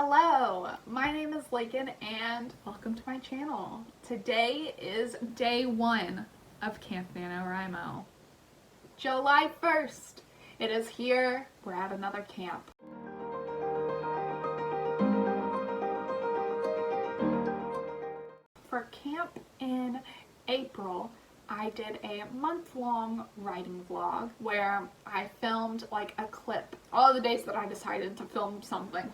Hello, my name is Lakin and welcome to my channel. Today is day 1 of Camp NaNoWriMo. July 1st. It is here. We're at another camp. For camp in April, I did a month-long writing vlog where I filmed like a clip all the days that I decided to film something.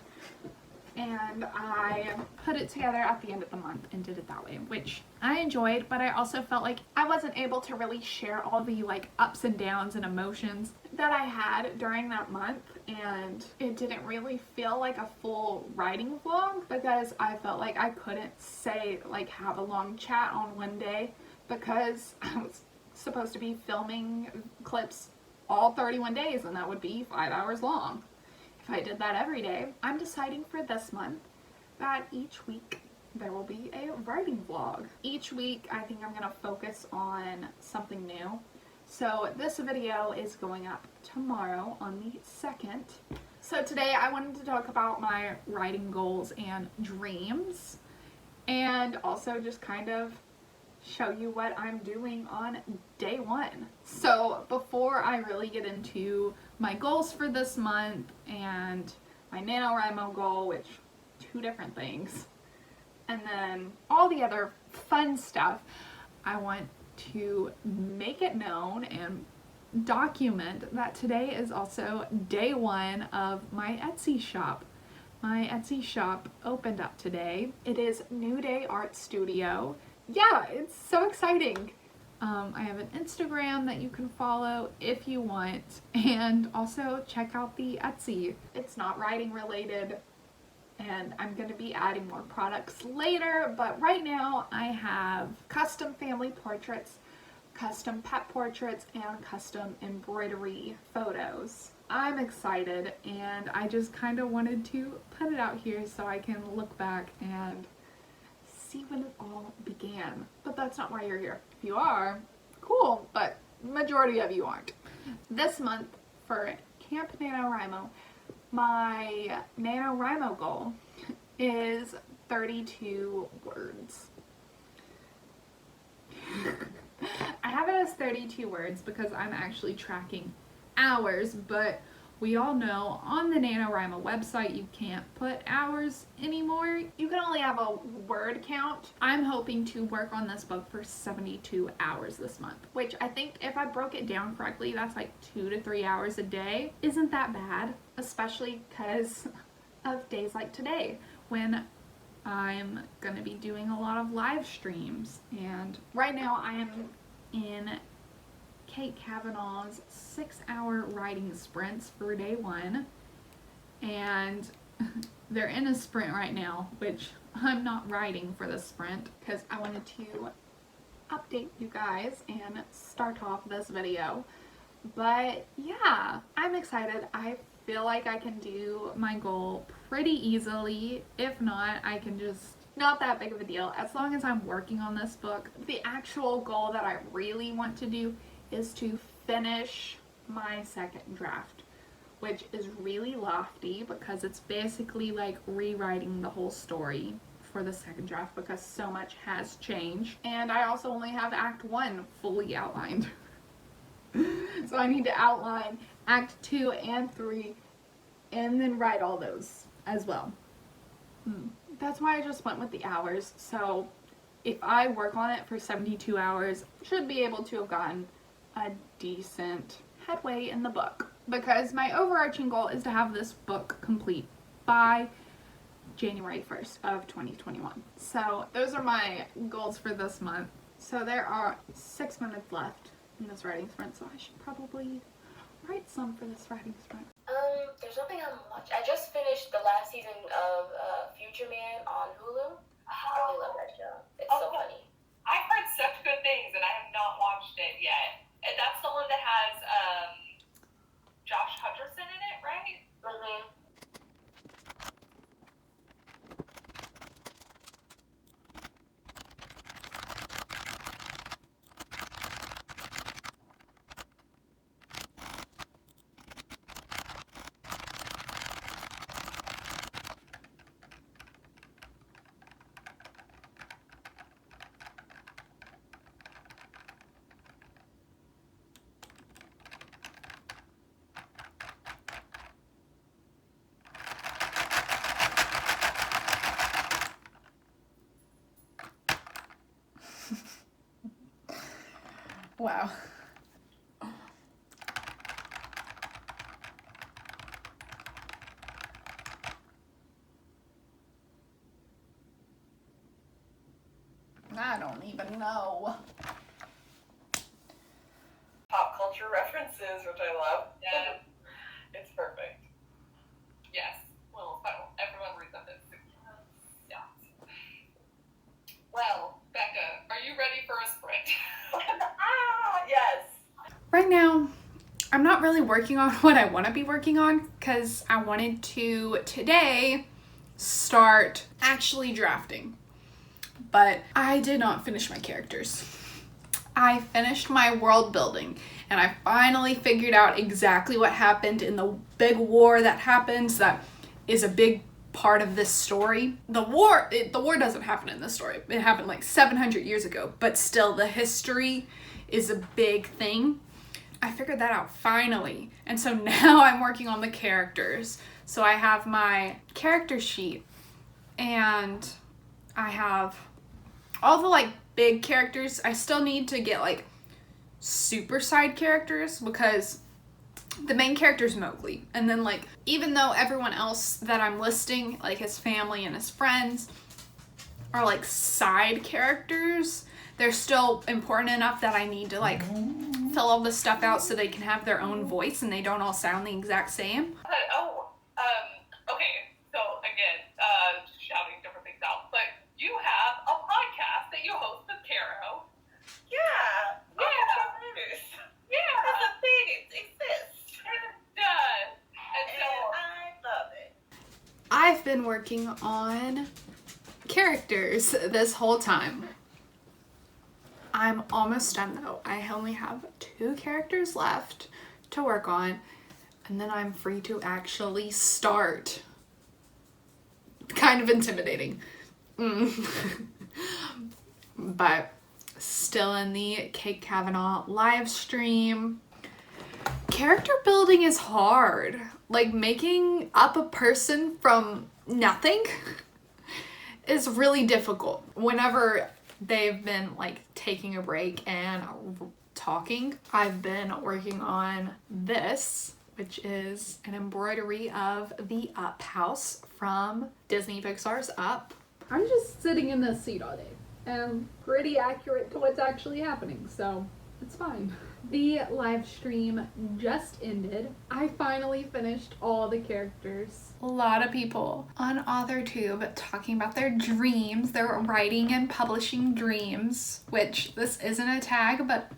And I put it together at the end of the month and did it that way, which I enjoyed, but I also felt like I wasn't able to really share all the like ups and downs and emotions that I had during that month, and it didn't really feel like a full writing vlog because I felt like I couldn't have a long chat on one day because I was supposed to be filming clips all 31 days and that would be 5 hours long. If I did that every day, I'm deciding for this month that each week there will be a writing vlog. Each week I think I'm going to focus on something new. So this video is going up tomorrow on the 2nd. So today I wanted to talk about my writing goals and dreams and also just kind of show you what I'm doing on day 1. So before I really get into my goals for this month and my NaNoWriMo goal, which 2 different things, and then all the other fun stuff, I want to make it known and document that today is also day 1 of my Etsy shop. My Etsy shop opened up today. It is newdayintheartstudio. Yeah, it's so exciting. I have an Instagram that you can follow if you want, and also check out the Etsy. It's not writing related, and I'm going to be adding more products later, but right now I have custom family portraits, custom pet portraits, and custom embroidery photos. I'm excited, and I just kind of wanted to put it out here so I can look back and see when it all began. But that's not why you're here. If you are, cool, but majority of you aren't. This month for Camp NaNoWriMo, my NaNoWriMo goal is 32 words. I have it as 32 words because I'm actually tracking hours, but we all know on the NaNoWriMo website you can't put hours anymore. You can only have a word count. I'm hoping to work on this book for 72 hours this month, which I think if I broke it down correctly, that's like 2 to 3 hours a day. Isn't that bad? Especially because of days like today when I'm gonna be doing a lot of live streams. And right now I am in Kate Kavanaugh's 6-hour writing sprints for day 1, and they're in a sprint right now, which I'm not writing for the sprint because I wanted to update you guys and start off this video. But yeah, I'm excited. I feel like I can do my goal pretty easily. If not, I can just, not that big of a deal as long as I'm working on this book. The actual goal that I really want to do is to finish my second draft, which is really lofty because it's basically like rewriting the whole story for the second draft because so much has changed, and I also only have Act 1 fully outlined. So I need to outline Act 2 and 3 and then write all those as well. That's why I just went with the hours. So if I work on it for 72 hours, I should be able to have gotten a decent headway in the book, because my overarching goal is to have this book complete by January 1st of 2021. So those are my goals for this month. So there are 6 minutes left in this writing sprint, so I should probably write some for this writing sprint. There's nothing I'm watching. I just finished the last season of Future Man on Hulu. I really love that show. It's so funny. I've heard such good things and I have not watched it yet. And that's the one that has Josh Hutcherson in it, right? Mm-hmm. Wow. I don't even know. Pop culture references, which I love. Yeah. It's perfect. Yes. Well, everyone reads this. Yeah. Well, Becca, are you ready for a sprint? Yes. Right now, I'm not really working on what I want to be working on because I wanted to today start actually drafting. But I did not finish my characters. I finished my world building and I finally figured out exactly what happened in the big war that happens that is a big part of this story. The war doesn't happen in this story. It happened like 700 years ago, but still the history is a big thing. I figured that out finally. And so now I'm working on the characters. So I have my character sheet and I have all the like big characters. I still need to get like super side characters because the main character is Mowgli. And then like, even though everyone else that I'm listing, like his family and his friends, are like side characters, they're still important enough that I need to like fill all this stuff out so they can have their own voice and they don't all sound the exact same. Okay, so again, shouting different things out, but you have a podcast that you host with Caro. Yeah. Yeah. It's a thing. It exists. It does. And so, I love it. I've been working on characters this whole time. I'm almost done though. I only have 2 characters left to work on, and then I'm free to actually start. Kind of intimidating. But still in the Kate Kavanaugh live stream. Character building is hard. Like making up a person from nothing is really difficult. Whenever they've been like taking a break and talking, I've been working on this, which is an embroidery of the Up house from Disney Pixar's Up. I'm just sitting in this seat all day and pretty accurate to what's actually happening, so it's fine. The live stream just ended. I finally finished all the characters. A lot of people on AuthorTube talking about their dreams. They're writing and publishing dreams, which this isn't a tag, but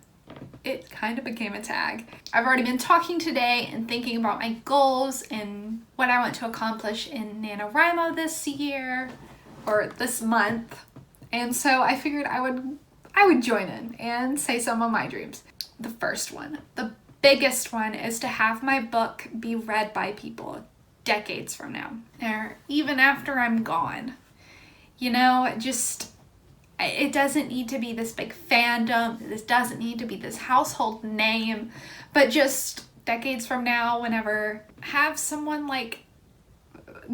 it kind of became a tag. I've already been talking today and thinking about my goals and what I want to accomplish in NaNoWriMo this year or this month. And so I figured I would join in and say some of my dreams. The first one, the biggest one, is to have my book be read by people decades from now, or even after I'm gone. You know, just, it doesn't need to be this big fandom, this doesn't need to be this household name, but just decades from now, whenever, have someone like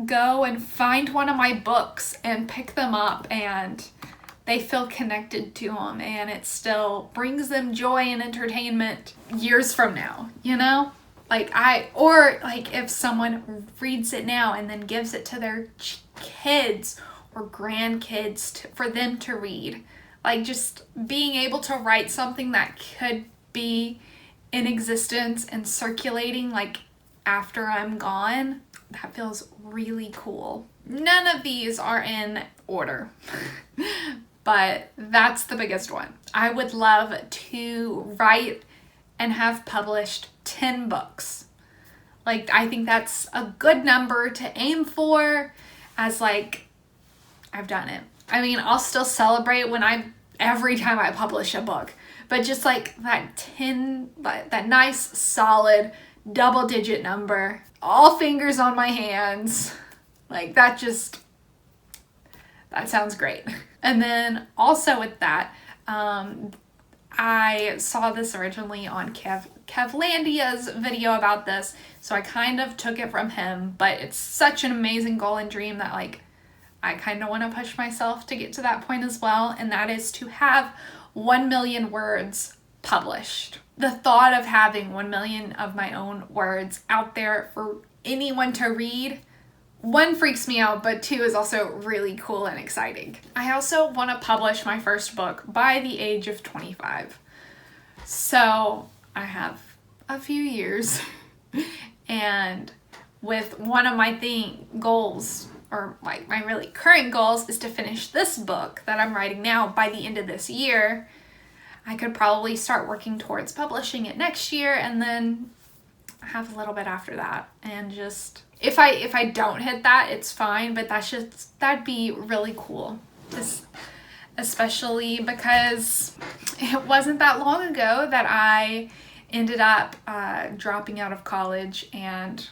go and find one of my books and pick them up and they feel connected to them and it still brings them joy and entertainment years from now, you know? Or if someone reads it now and then gives it to their kids or grandkids for them to read. Like just being able to write something that could be in existence and circulating like after I'm gone, that feels really cool. None of these are in order. But that's the biggest one. I would love to write and have published 10 books. Like, I think that's a good number to aim for, as like, I've done it. I mean, I'll still celebrate every time I publish a book, but just like that nice solid double-digit number, all fingers on my hands, like that sounds great. And then also with that, I saw this originally on Kevlandia's video about this, so I kind of took it from him, but it's such an amazing goal and dream that like I kind of want to push myself to get to that point as well, and that is to have 1 million words published. The thought of having 1 million of my own words out there for anyone to read, one, freaks me out, but two, is also really cool and exciting. I also want to publish my first book by the age of 25. So I have a few years. And with one of my goals, or like my really current goals, is to finish this book that I'm writing now by the end of this year. I could probably start working towards publishing it next year, and then have a little bit after that. And just, if I don't hit that, it's fine, but that'd be really cool. Especially because it wasn't that long ago that I ended up dropping out of college and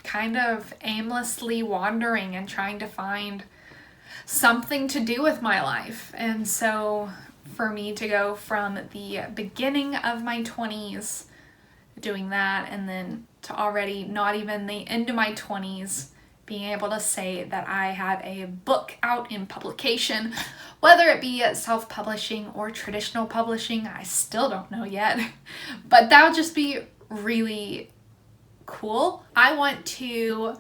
kind of aimlessly wandering and trying to find something to do with my life. And so for me to go from the beginning of my 20s doing that, and then to already not even the end of my 20s being able to say that I have a book out in publication, whether it be self-publishing or traditional publishing, I still don't know yet, but that would just be really cool. I want to,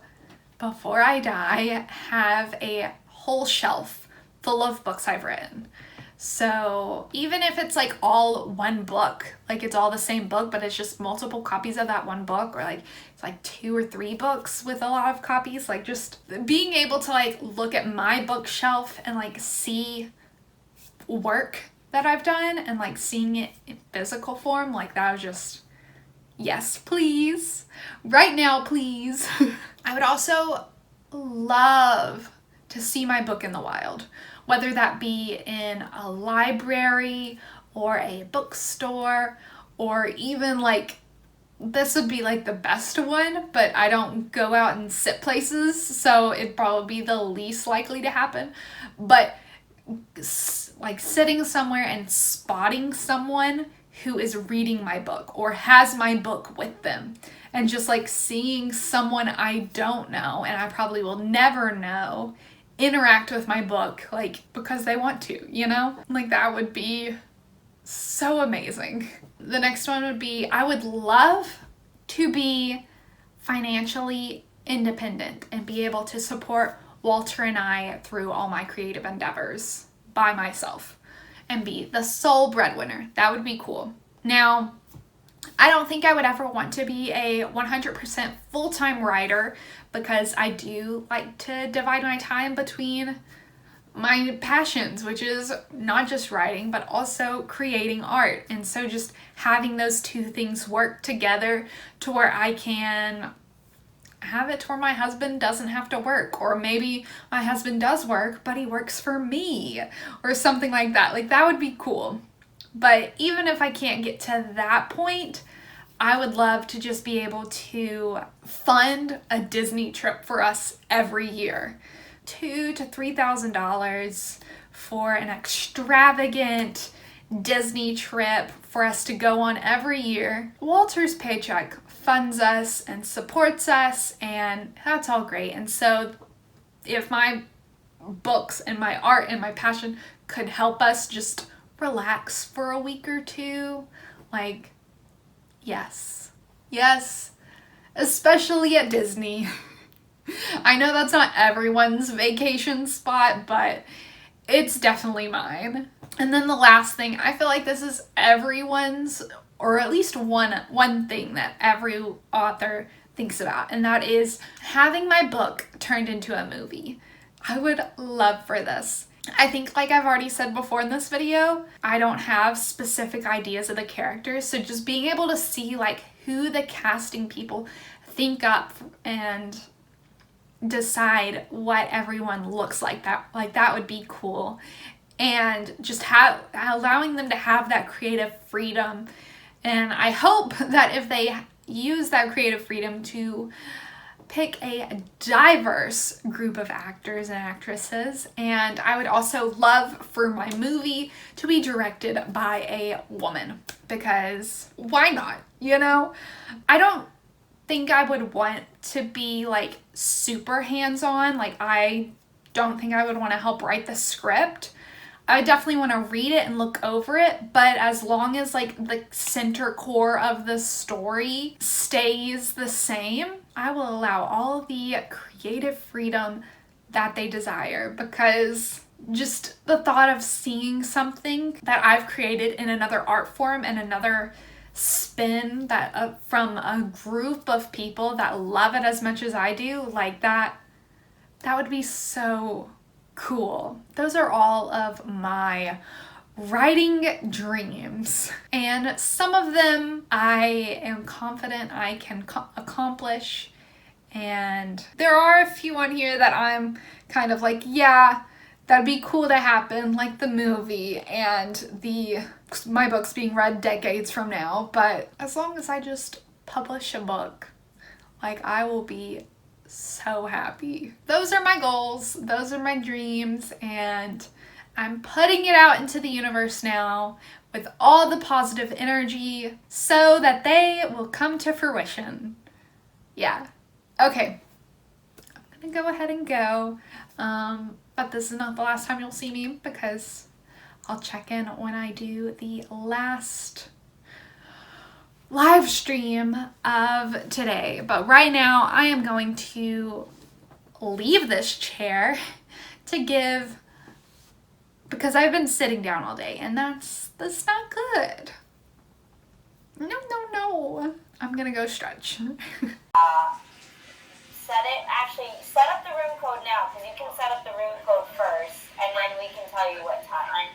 before I die, have a whole shelf full of books I've written. So even if it's like all one book, like it's all the same book, but it's just multiple copies of that one book, or like it's like 2 or 3 books with a lot of copies, like just being able to like look at my bookshelf and like see work that I've done and like seeing it in physical form, like that was just, yes, please. Right now, please. I would also love to see my book in the wild, whether that be in a library or a bookstore, or even like, this would be like the best one, but I don't go out and sit places, so it'd probably be the least likely to happen. But like sitting somewhere and spotting someone who is reading my book or has my book with them, and just like seeing someone I don't know and I probably will never know interact with my book, like because they want to, you know? Like that would be so amazing. The next one would be, I would love to be financially independent and be able to support Walter and I through all my creative endeavors by myself and be the sole breadwinner. That would be cool. Now, I don't think I would ever want to be a 100% full-time writer, because I do like to divide my time between my passions, which is not just writing, but also creating art. And so just having those two things work together to where I can have it to where my husband doesn't have to work, or maybe my husband does work, but he works for me, or something like that. Like that would be cool. But even if I can't get to that point, I would love to just be able to fund a Disney trip for us every year. $2,000 to $3,000 for an extravagant Disney trip for us to go on every year. Walter's paycheck funds us and supports us, and that's all great. And so if my books and my art and my passion could help us just relax for a week or two, like, yes, especially at Disney. I know that's not everyone's vacation spot, but it's definitely mine. And then the last thing, I feel like this is everyone's, or at least one thing that every author thinks about, and that is having my book turned into a movie. I would love for this. I think, like I've already said before in this video, I don't have specific ideas of the characters, so just being able to see like who the casting people think up and decide what everyone looks like, that would be cool. And just allowing them to have that creative freedom. And I hope that if they use that creative freedom to pick a diverse group of actors and actresses. And I would also love for my movie to be directed by a woman, because why not, you know? I don't think I would want to be like super hands-on. Like I don't think I would want to help write the script. I definitely want to read it and look over it, but as long as like the center core of the story stays the same, I will allow all the creative freedom that they desire, because just the thought of seeing something that I've created in another art form and another spin that from a group of people that love it as much as I do, like that would be so cool. Those are all of my writing dreams, and some of them I am confident I can accomplish, and there are a few on here that I'm kind of like, yeah, that'd be cool to happen, like the movie and my books being read decades from now. But as long as I just publish a book, like, I will be so happy. Those are my goals, those are my dreams, and I'm putting it out into the universe now with all the positive energy so that they will come to fruition. Yeah. Okay. I'm gonna go ahead and go. But this is not the last time you'll see me, because I'll check in when I do the last live stream of today. But right now I am going to leave this chair to give, because I've been sitting down all day, and that's not good. No. I'm gonna go stretch. Set up the room code now, because you can set up the room code first, and then we can tell you what time.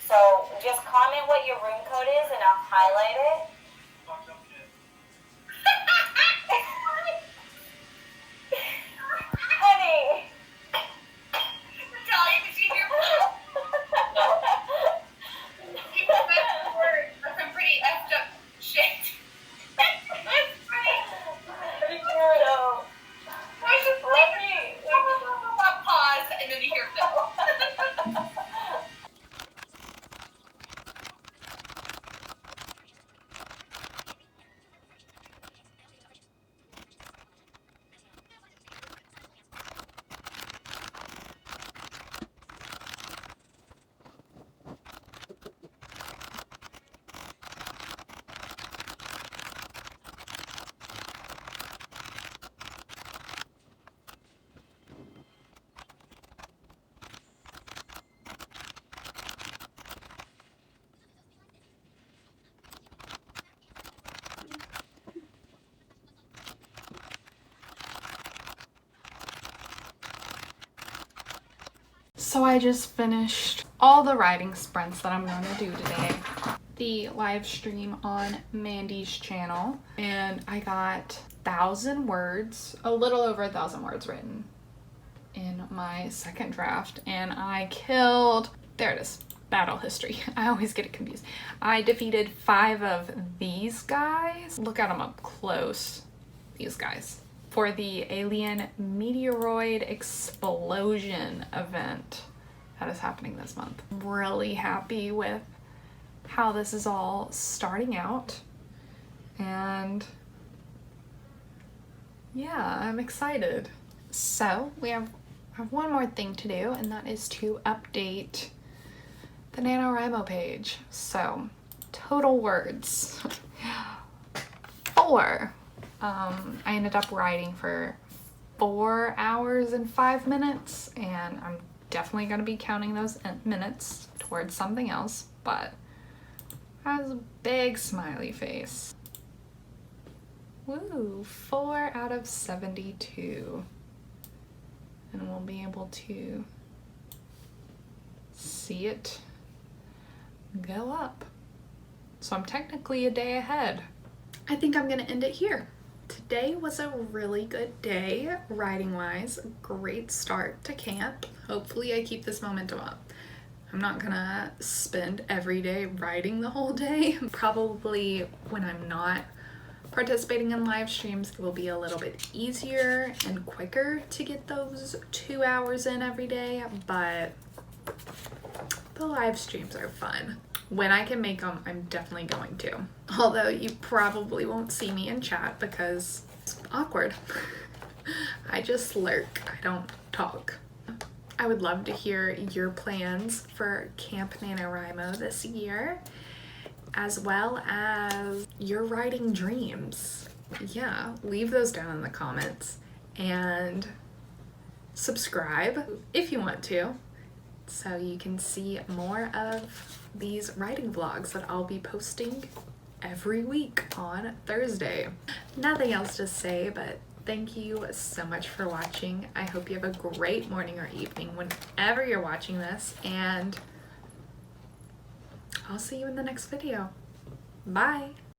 So just comment what your room code is, and I'll highlight it. Honey. Natalia, did you hear me? That's some pretty effed up shit. Pause, and then you hear Phil. So I just finished all the writing sprints that I'm going to do today. The live stream on Mandy's channel, and I got 1,000 words, a little over 1,000 words written in my second draft, and I killed, there it is, battle history. I always get it confused. I defeated 5 of these guys. Look at them up close, these guys, for the alien meteoroid explosion event that is happening this month. I'm really happy with how this is all starting out, and yeah, I'm excited. So we have one more thing to do, and that is to update the NaNoWriMo page. So total words 4. I ended up writing for 4 hours and 5 minutes, and I'm definitely going to be counting those minutes towards something else, but has a big smiley face. Woo, 4 out of 72. And we'll be able to see it go up. So I'm technically a day ahead. I think I'm gonna end it here. Today was a really good day, writing-wise. Great start to camp. Hopefully I keep this momentum up. I'm not gonna spend every day writing the whole day. Probably when I'm not participating in live streams, it will be a little bit easier and quicker to get those 2 hours in every day, but the live streams are fun. When I can make them, I'm definitely going to. Although you probably won't see me in chat because it's awkward. I just lurk, I don't talk. I would love to hear your plans for Camp NaNoWriMo this year, as well as your writing dreams. Yeah, leave those down in the comments and subscribe if you want to, so you can see more of these writing vlogs that I'll be posting every week on Thursday. Nothing else to say, but thank you so much for watching. I hope you have a great morning or evening whenever you're watching this, and I'll see you in the next video. Bye!